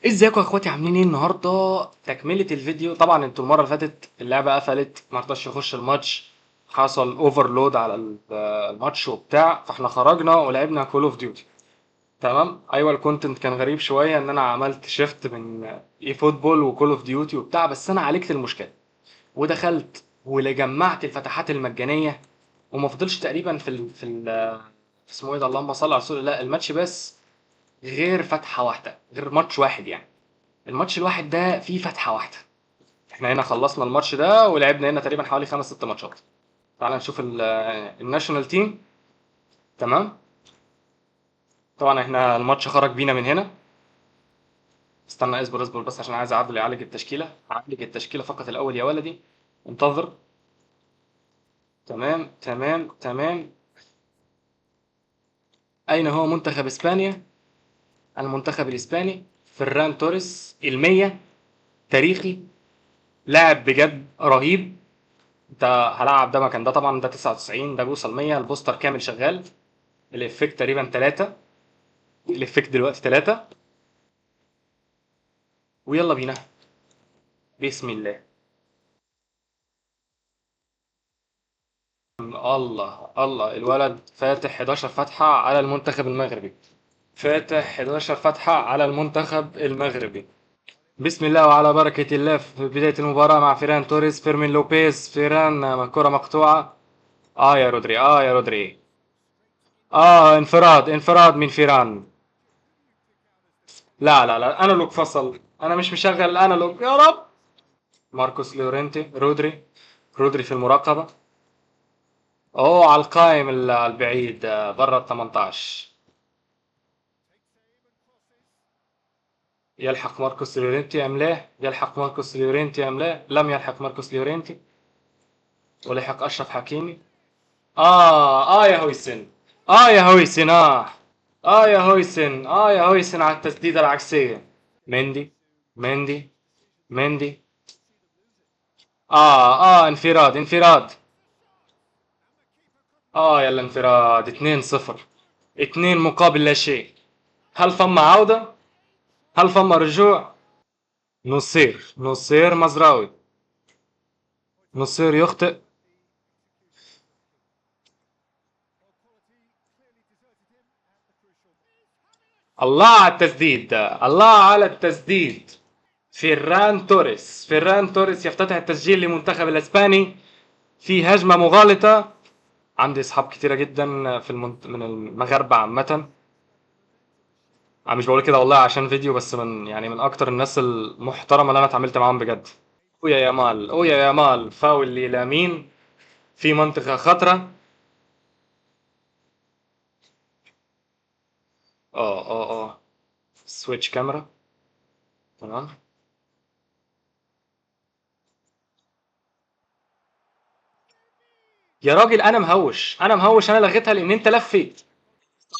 ازيكم يا اخواتي؟ عاملين ايه النهارده؟ تكمله الفيديو. طبعا انتوا المره اللي فاتت اللعبه قفلت، ما رضاش يخش الماتش، حصل اوفرلود على الماتش وبتاع، فاحنا خرجنا ولعبنا كول اوف ديوتي. تمام. ايوه، الكونتنت كان غريب شويه ان انا عملت شيفت من اي فوتبول وكول اوف ديوتي وبتاع، بس انا عالجت المشكله ودخلت وجمعت الفتحات المجانيه، وما فضلش تقريبا في اسمه ايه ده، اللهم صل على رسول الله، الماتش بس غير فتحه واحده، غير ماتش واحد يعني. الماتش الواحد ده فيه فتحة واحدة. احنا هنا خلصنا الماتش ده ولعبنا هنا تقريبا حوالي 5 6 ماتشات. تعال نشوف الناشونال تيم. تمام. طبعا احنا الماتش خرج بينا من هنا. استنى، اصبر اصبر بس عشان عايز اعالج التشكيلة، اعالج التشكيلة فقط الاول يا ولدي. انتظر. تمام تمام تمام. اين هو منتخب اسبانيا؟ المنتخب الاسباني. فران توريس المية، تاريخي، لاعب بجد رهيب. انت هلعب ده مكان ده، طبعا ده 99، ده بيوصل 100، البوستر كامل شغال. الافكت تقريبا 3. الافكت دلوقتي 3. ويلا بينا. بسم الله. الله الله، الولد فاتح 11 فتحة على المنتخب المغربي. فاتح 11 فتحة على المنتخب المغربي. بسم الله وعلى بركة الله. في بداية المباراة مع فيران توريس، فيرمين لوبيز، فيران كرة مقطوعة. اه يا رودري، اه يا رودري. اه، انفراد انفراد من فيران. لا لا لا، انالوج فصل، انا مش مشغل الانالوج يا رب. ماركوس لورينتي، رودري. رودري في المراقبة. اوه، على القائم البعيد، برا ال 18. يلحق ماركوس لورينتي ام لا؟ يلحق ماركوس لورينتي ام لا؟ لم يلحق ماركوس لورينتي. ولحق اشرف حكيمي. اه يا هويسن. اه يا هويسن، اه يا هويسن، اه يا هويسن على التسديدة العكسية. مندي. مندي. مندي. انفراد انفراد. يلا انفراد. 2-0. 2 مقابل لا شيء. هل ثم عودة؟ هل ثم رجوع؟ نصير مزراوي. نصير يخطئ. الله على التسديد، الله على التسديد. فيران توريس يفتتح التسجيل لمنتخب الاسباني في هجمة مغالطة. عندي اصحاب كتيرة جدا من المغاربة عامة. انا مش بقول كده والله عشان فيديو بس، من اكتر الناس المحترمة اللي انا اتعاملت معاهم بجد. اويا يا مال، اويا يا مال، فاول لامين في منطقة خطرة. اه سويتش كاميرا. تمام. يا راجل انا مهوش، انا مهوش، انا لغيتها لان انت لفيت.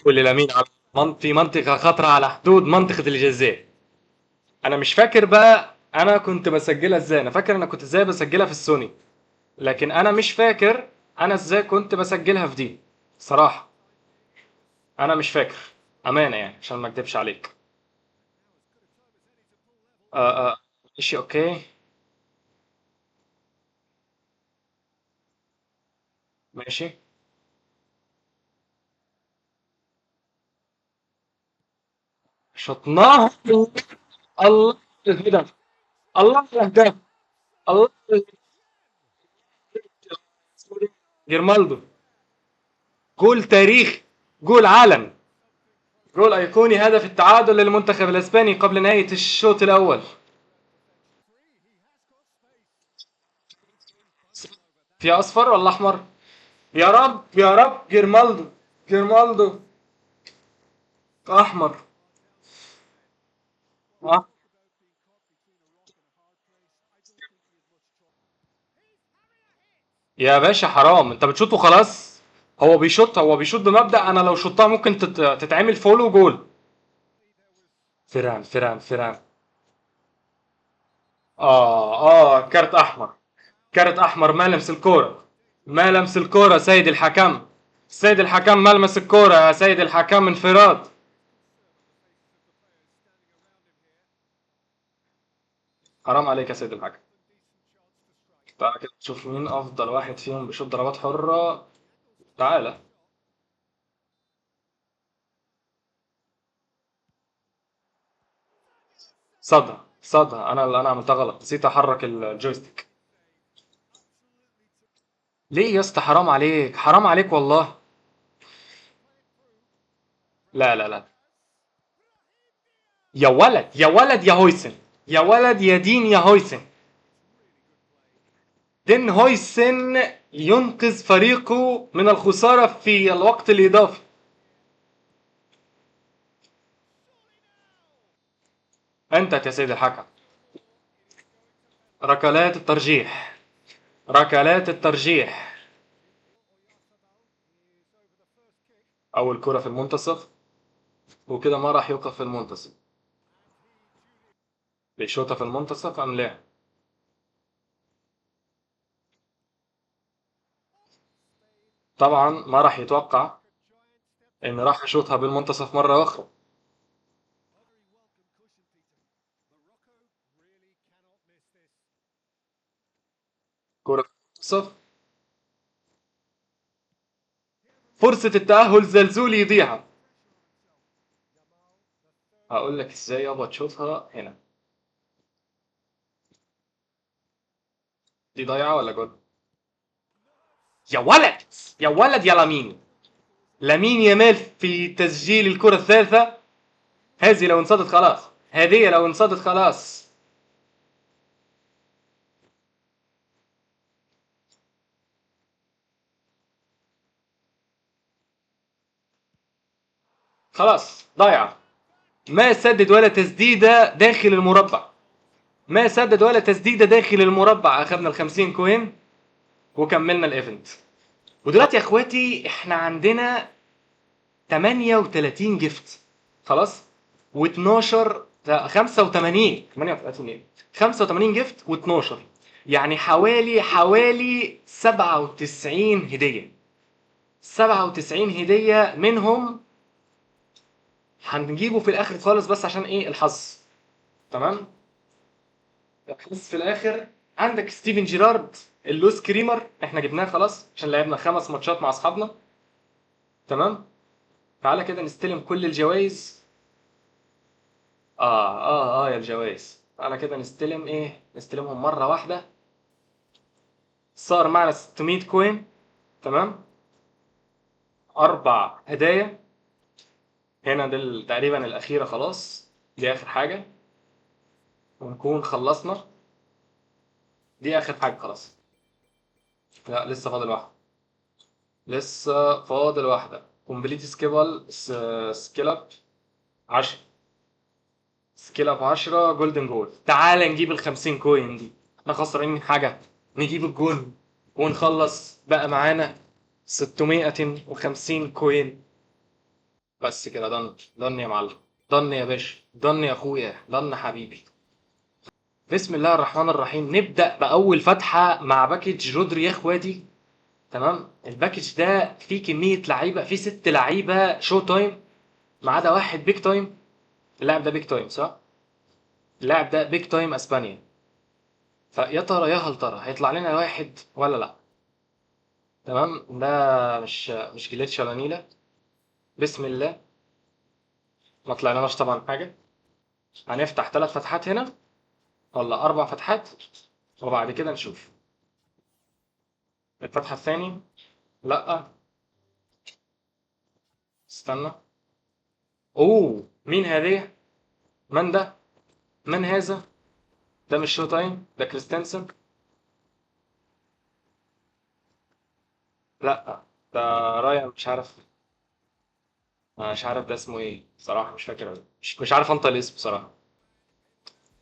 واللي لامين في منطقة خطرة على حدود منطقة الجزاء. انا مش فاكر بقى انا كنت بسجلها ازاي. انا فاكر انا كنت ازاي بسجلها في السوني، لكن انا مش فاكر انا ازاي كنت بسجلها في دي صراحة. انا مش فاكر، امانة يعني عشان ما اكدبش عليك. آه ماشي اوكي. ماشي. شطناها. الله الهدف. الله الاهداف. الله. جيرمالدو. جول تاريخ. جول عالم. جول ايقوني، هدف التعادل للمنتخب الاسباني قبل نهاية الشوط الاول. في اصفر ولا احمر؟ يا رب يا رب، جيرمالدو. جيرمالدو. احمر. آه. يا باشا حرام، انت بتشوط وخلاص. هو بيشوط بمبدأ انا لو شطها ممكن تتعمل فولو جول. فيران. كارت احمر. كارت احمر، ما لمس الكوره. ما لمس الكوره سيد الحكم. سيد الحكم ما لمس الكوره يا سيد الحكم، انفراد. حرام عليك يا سيد الحاج. تعالى كده نشوف مين افضل واحد فيهم بيشوط ضربات حرة. تعالى. صدها انا اللي انا عملتها غلط، نسيت احرك الجويستيك. ليه يا اسطى؟ حرام عليك، حرام عليك والله. لا لا لا. يا ولد يا ولد يا هويسن، يا ولد يا دين يا هويسن. دين هويسن ينقذ فريقه من الخسارة في الوقت الإضافي. أنت يا سيد الحكم. ركلات الترجيح، ركلات الترجيح. أول كرة في المنتصف، وكده ما راح يوقف في المنتصف. بيشوطها في المنتصف أم لا؟ طبعا ما راح يتوقع إن راح يشوطها بالمنتصف مرة أخرى. كرة في المنتصف، فرصة التأهل زلزولي يضيعها. هقول لك إزاي يابا تشوطها هنا. دي ضايعة ولا جول؟ يا ولد، يا ولد يا لامين. لامين يامال في تسجيل الكرة الثالثة. هذه لو انصدت خلاص، هذه لو انصدت خلاص. خلاص ضايعة. ما سدد ولا تسديدة داخل المربع. ما سدد ولا تسديدة داخل المربع. أخذنا ال50 كوين وكملنا الإيفنت. ودلوقتي يا إخواتي إحنا عندنا 38 جيفت. خلاص. و12 85 38 ايه، 85 جيفت و12، يعني حوالي 97 هدية. 97 هدية منهم هنجيبه في الاخر خالص، بس عشان ايه؟ الحظ. تمام. الحظ في الاخر. عندك ستيفن جيرارد، اللوس كريمر، احنا جبناه خلاص عشان لعبنا 5 ماتشات مع اصحابنا. تمام. تعالى كده نستلم كل الجوائز. يا الجوائز، تعالى كده نستلم ايه، نستلمهم مرة واحدة. صار معنا 600 كوين. تمام. 4 هدايا. هنا دي تقريبا الأخيرة خلاص. دي آخر حاجة ونكون خلصنا. دي آخر حاجة خلاص. لا لسه فاضل واحدة. لسه فاضل واحدة. كومبليت سكيبل سكيل اب 10. سكيل اب 10 جولدن جول. تعال نجيب ال50 كوين دي. احنا خسرانين حاجة؟ نجيب الجول ونخلص بقى معانا 650 كوين. بس كده ضن يا معلم. ضن يا باشا، ضن يا اخويا، ضن حبيبي. بسم الله الرحمن الرحيم. نبدأ بأول فتحة مع باكج رودري يا اخواتي. تمام. الباكج ده فيه كمية لعيبة، فيه 6 لعيبة شو تايم ما عدا واحد بيج تايم. اللاعب ده بيج تايم صح؟ اللاعب ده بيج تايم اسبانيا. فيا ترى يا هل ترى هيطلع لنا واحد ولا لا؟ تمام. ده مش جليتش ولا نيلة. بسم الله. ما طلعناش طبعا حاجة. هنفتح 3 فتحات هنا ولا 4 فتحات، وبعد كده نشوف. الفتحة الثانية. لا. استنى. اوه مين هذه؟ من ده؟ من هذا؟ ده مش شو تايم، ده كريستنسن. لا. ده رايان مش عارف. أنا مش عارف ده اسمه ايه بصراحة، مش فاكر أوي. مش عارف انطق الاسم بصراحة.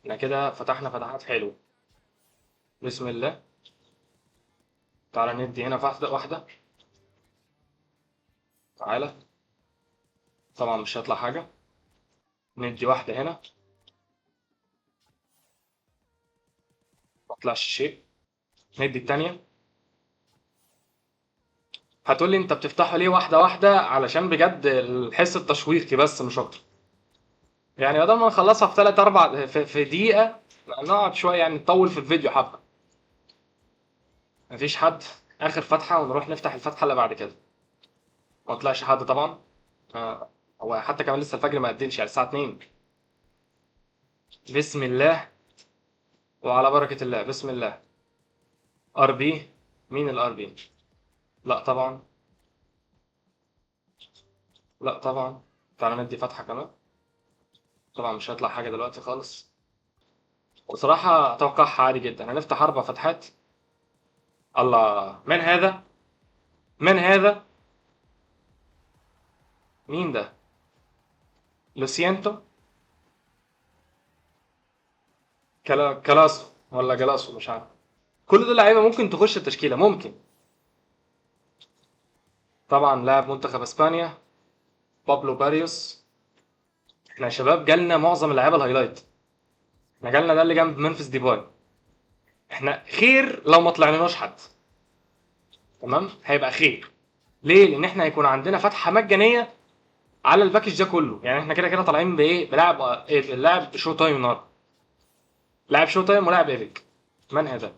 احنا كده فتحنا فتحات حلوة. بسم الله. تعالى ندي هنا واحدة واحدة. تعالى. طبعا مش هيطلع حاجة. ندي واحدة هنا. ما طلعش شيء. ندي التانية. هتقولي انت بتفتحه ليه واحدة واحدة؟ علشان بجد الحس التشويقي بس مش اكتر. يعني بدل ما نخلصها في 3 4 في دقيقة، نقعد شوية يعني نطول في الفيديو حبة. مفيش حد. آخر فتحة ونروح نفتح الفتحة اللي بعد كده. ما طلعش حد طبعا. آه، هو حتى كمان لسه الفجر ما أذنش، يعني الساعة 2. بسم الله وعلى بركة الله، بسم الله. ار بي. مين الار بي؟ لا طبعا. لا طبعا. تعالى ندي فتحة كمان. طبعا مش هيطلع حاجة دلوقتي خالص. بصراحة أتوقعها عادي جدا، هنفتح 4 فتحات. الله، من هذا؟ من هذا؟ مين ده؟ لوسيانتو؟ كلاسو ولا جلاسو، مش عارف. كل دول لعيبة ممكن تخش التشكيلة، ممكن. طبعا لاعب منتخب اسبانيا، بابلو باريوس. احنا يا شباب جالنا معظم اللعيبة الهايلايت. احنا جالنا ده اللي جنب منفس ديباي. احنا خير لو ما طلعناش حد. تمام، هيبقى خير. ليه؟ لان احنا هيكون عندنا فتحة مجانية على الباكج ده كله. يعني احنا كده كده طالعين بايه؟ بلاعب ايه؟ اللاعب شو تايم النهارده. لاعب شو تايم ولاعب ايفيك. من هذا؟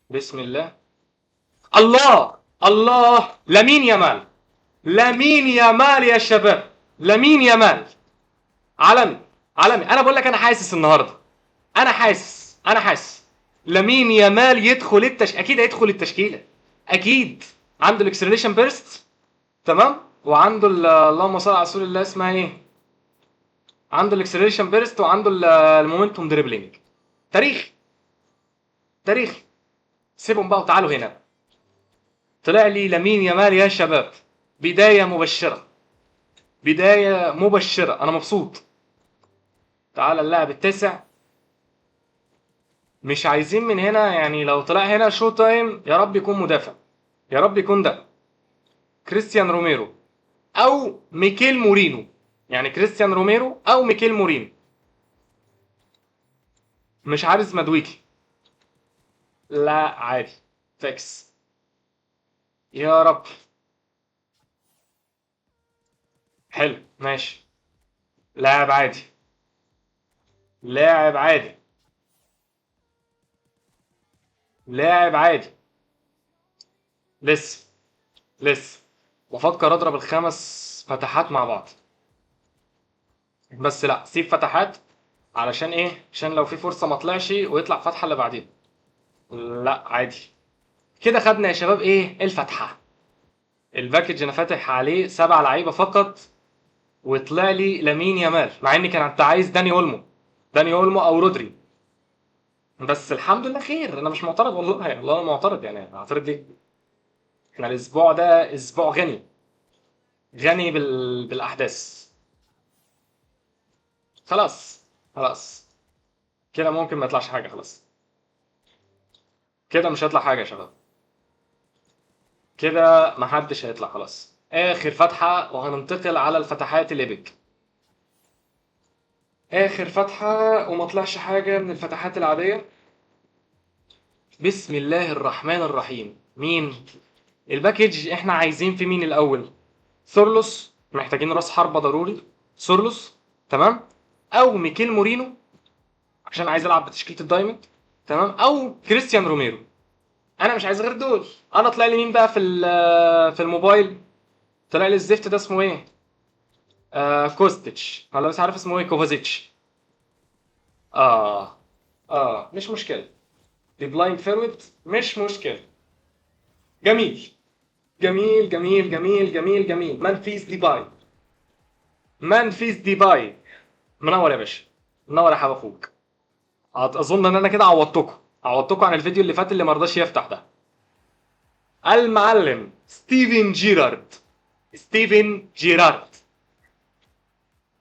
بسم الله. الله. الله، لامين يامال. لامين يامال يا شباب. لامين يامال. عالمي. عالمي. انا بقول لك انا حاسس النهارده. انا حاسس لامين يامال يدخل اكيد هيدخل التشكيله. اكيد. عنده الاكسلريشن بيرست. تمام. وعنده اللهم صل على رسول الله، اسمها ايه؟ عنده الاكسلريشن بيرست وعنده المومنتوم دريبلينج. تاريخ. تاريخ. سيبهم بقى وتعالوا هنا. طلع لي لامين يامال يا شباب. بدايه مبشره. بدايه مبشره، انا مبسوط. تعال اللاعب التاسع. مش عايزين من هنا، يعني لو طلع هنا شو تايم يا رب يكون مدافع. يا رب يكون ده كريستيان روميرو او ميكيل مورينو. يعني كريستيان روميرو او ميكيل مورينو. مش عارف مدويكي. لا عادي. فيكس. يا رب. حلو ماشي. لاعب عادي. لاعب عادي. لاعب عادي. لسه. لسه. بفكر اضرب ال5 فتحات مع بعض. بس لا، سيب فتحات. علشان ايه؟ عشان لو في فرصة ما طلعش ويطلع فتحة اللي بعدين. لا عادي. كده خدنا يا شباب ايه؟ الفتحة. الباكج انا فاتح عليه 7 لعيبة فقط. وطلع لي لامين يامال، مع اني كنت عايز داني اولمو. داني اولمو او رودري. بس الحمد لله خير، انا مش معترض والله، يعني والله انا معترض، يعني اعترض ليه؟ احنا الاسبوع ده اسبوع غني. غني بالاحداث. خلاص. خلاص. كده ممكن ما يطلعش حاجة خلاص. كده مش هيطلع حاجة يا شباب. كده محدش هيطلع خلاص. اخر فتحة وهننتقل على الفتحات الإيبك. اخر فتحة وما طلعش حاجة من الفتحات العادية. بسم الله الرحمن الرحيم. مين الباكج؟ احنا عايزين في مين الاول؟ سورلوس، محتاجين راس حربة ضروري. سورلوس. تمام. او ميكيل مورينو، عشان عايز العب بتشكيلة الدايموند. تمام. او كريستيان روميرو. انا مش عايز غير دول. انا طلع لي مين بقى في الموبايل؟ طلع لي الزفت ده اسمه ايه؟ كوستيتش، ولا مش عارف اسمه ايه، كوفازيتش. اه. اه مش مشكلة. دي بلايند فيرود. مش مشكلة. جميل. جميل جميل جميل جميل جميل. منفيس ديباي. منفيس ديباي. منور يا باشا. منور يا حبا اخوك. اظن ان انا كده عوضتكم عن الفيديو اللي فات اللي مرضاش يفتح ده. المعلم ستيفن جيرارد. ستيفن جيرارد.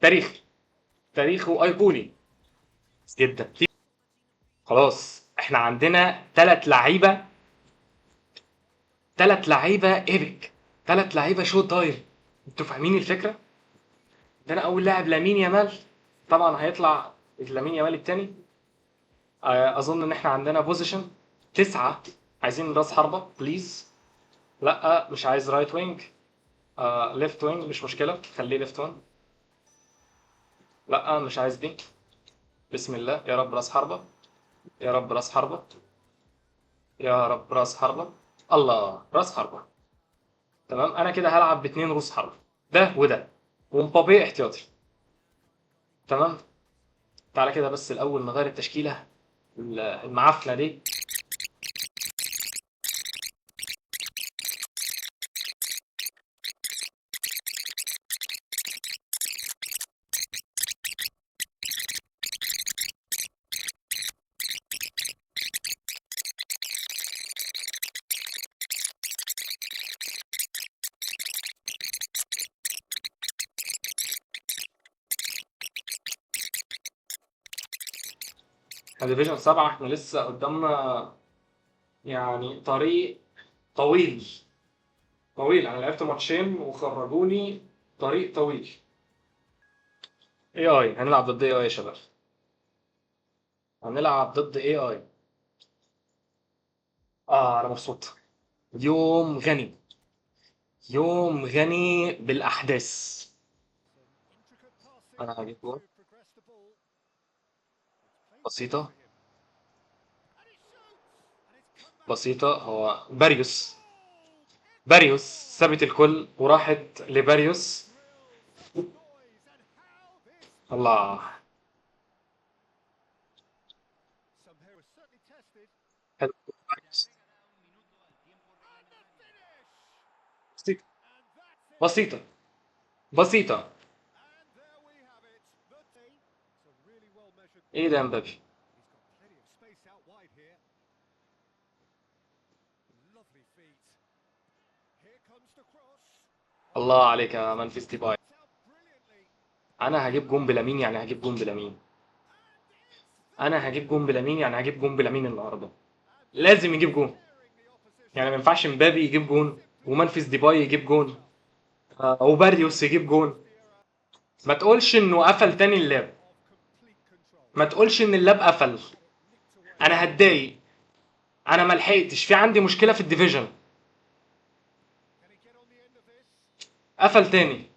تاريخي. تاريخه ايقوني جدا. خلاص احنا عندنا 3 لعيبه. 3 لعيبه ايبك. 3 لعيبه شو تايم. انتوا فاهمين الفكره؟ ده انا اول لاعب لامين يامال. طبعا هيطلع لامين يامال التاني. اظن ان احنا عندنا بوزيشن 9. عايزين راس حربة بليز. لا مش عايز رايت وينج. ليفت وينج مش مشكله، خليه ليفت وينج. لا مش عايز دي. بسم الله يا رب راس حربه. يا رب راس حربه. يا رب راس حربه. الله راس حربه. تمام، انا كده هلعب باتنين روس حربه، ده وده، ومبابي احتياطي. تمام. تعالى كده بس الاول نغير التشكيله المعفنه دي. احنا ديفيجن 7، احنا لسه قدامنا يعني طريق طويل. طويل، انا لعبت ماتشين وخرجوني. طريق طويل. اي اي هنلعب ضد اي اي يا شباب. هنلعب ضد اي اي. انا مبسوط. يوم غني. يوم غني بالاحداث. انا هجيب جول. بسيطه. بسيطه، هو باريوس. باريوس سابت الكل وراحت لباريوس. الله. حلو. باريوس. بسيطه. بسيطه. بسيطه. ايه ده يا مبابي؟ الله عليك يا منفيس ديباي. انا هجيب جون بلامين، يعني هجيب جون بلامين. انا هجيب جون بلامين، يعني هجيب جون بلامين النهارده. لازم يجيب جون. يعني ما ينفعش مبابي يجيب جون ومنفيس ديباي يجيب جون وباريوس يجيب جون. ما تقولش انه قفل تاني اللاب. ما تقولش ان اللاب قفل. انا هتضايق. انا ما لحقتش، في عندي مشكله في الديفيجن. قفل تاني.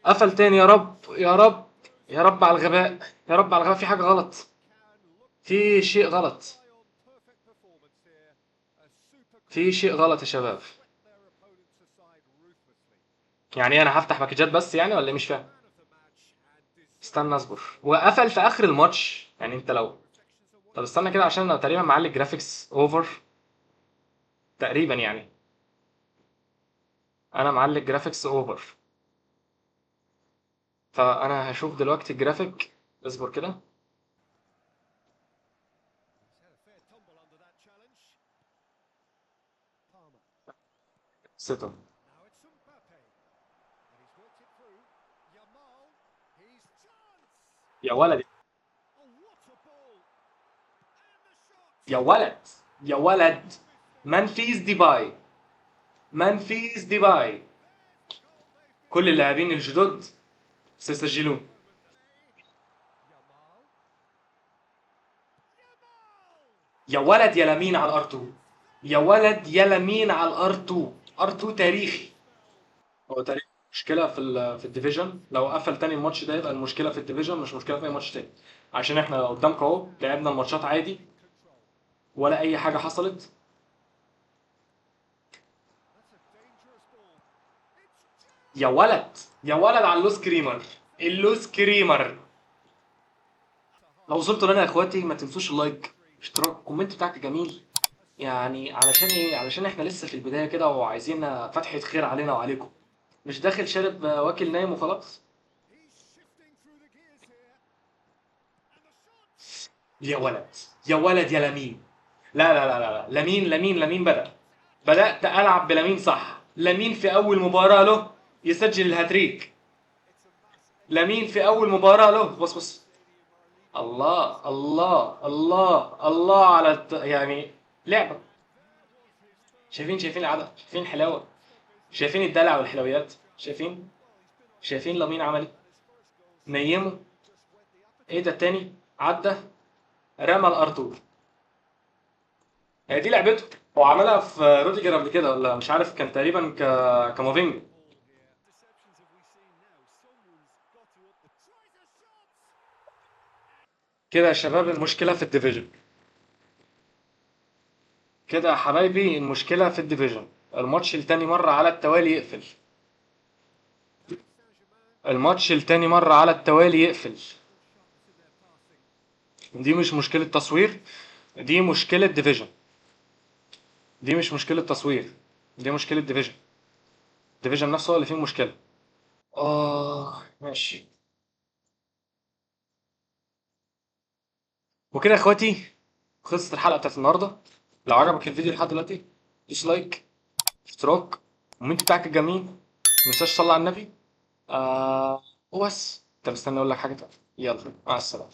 قفل تاني، يا رب يا رب. يا رب على الغباء. يا رب على الغباء، في حاجه غلط. في شيء غلط. في شيء غلط يا شباب. يعني انا هفتح باكجات بس يعني، ولا إيه؟ مش فاهم. استنى اصبر. وقفل في اخر الماتش يعني، انت لو. طب استنى كده، عشان انا تقريبا معلي جرافيكس اوفر. تقريبا يعني. انا معلي جرافيكس اوفر. فانا هشوف دلوقتي الجرافيك. اصبر كده. سيت اب. يا ولد. يا ولد. يا ولد. منفيس ديباي. منفيس ديباي. كل اللاعبين الجدد سيسجلون. يا ولد يا لمين على الار 2. يا ولد يا لمين على الار 2. ار 2 تاريخي. هو تقريبا مشكلة في الديفيجن، لو قفل تاني الماتش ده يبقى المشكلة في الديفيجن، مش مشكلة في أي ماتش تاني. عشان احنا قدامك اهو، لعبنا الماتشات عادي ولا أي حاجة حصلت. يا ولد. يا ولد على اللوس كريمر. اللوس كريمر. لو وصلتوا لنا يا اخواتي ما تنسوش اللايك، اشتراك، الكومنت بتاعك جميل. يعني علشان ايه؟ علشان احنا لسه في البداية كده وعايزين فتحة خير علينا وعليكم. مش داخل شارب واكل نايم وخلاص. يا ولد. يا ولد يا لمين. لا لا لا لا لا. لمين لمين لمين بدأت ألعب بلمين صح. لمين في أول مباراة له يسجل الهاتريك. لمين في أول مباراة له، بص بص. الله الله الله الله على يعني لعبة. شايفين العدد، شايفين الحلاوة. شايفين الدلع والحلويات. شايفين. شايفين لمين عمل ايه. نيمه. ايه ده التاني. عدى. رمى الارتور. هي دي لعبته. هو عملها في روديجر قبل كده، ولا مش عارف، كان تقريبا كامافينجا. كده يا شباب المشكلة في الديفيجن. كده يا حبايبي المشكلة في الديفيجن. الماتش التاني مرة على التوالي يقفل. الماتش التاني مرة على التوالي يقفل. دي مش مشكلة تصوير، دي مشكلة ديفيجن. دي مش مشكلة تصوير، دي مشكلة ديفيجن. ديفيجن نفسه هو اللي فيه مشكلة. ماشي. وكده يا اخواتي خلصت الحلقة بتاعت النهاردة. لو عجبك الفيديو لحد دلوقتي دوس لايك، اشتراك، ومنت بتاعك الجميل، متنساش تصلي على النبي. وبس انت مستني اقول لك حاجة تانية؟ يلا مع السلامة.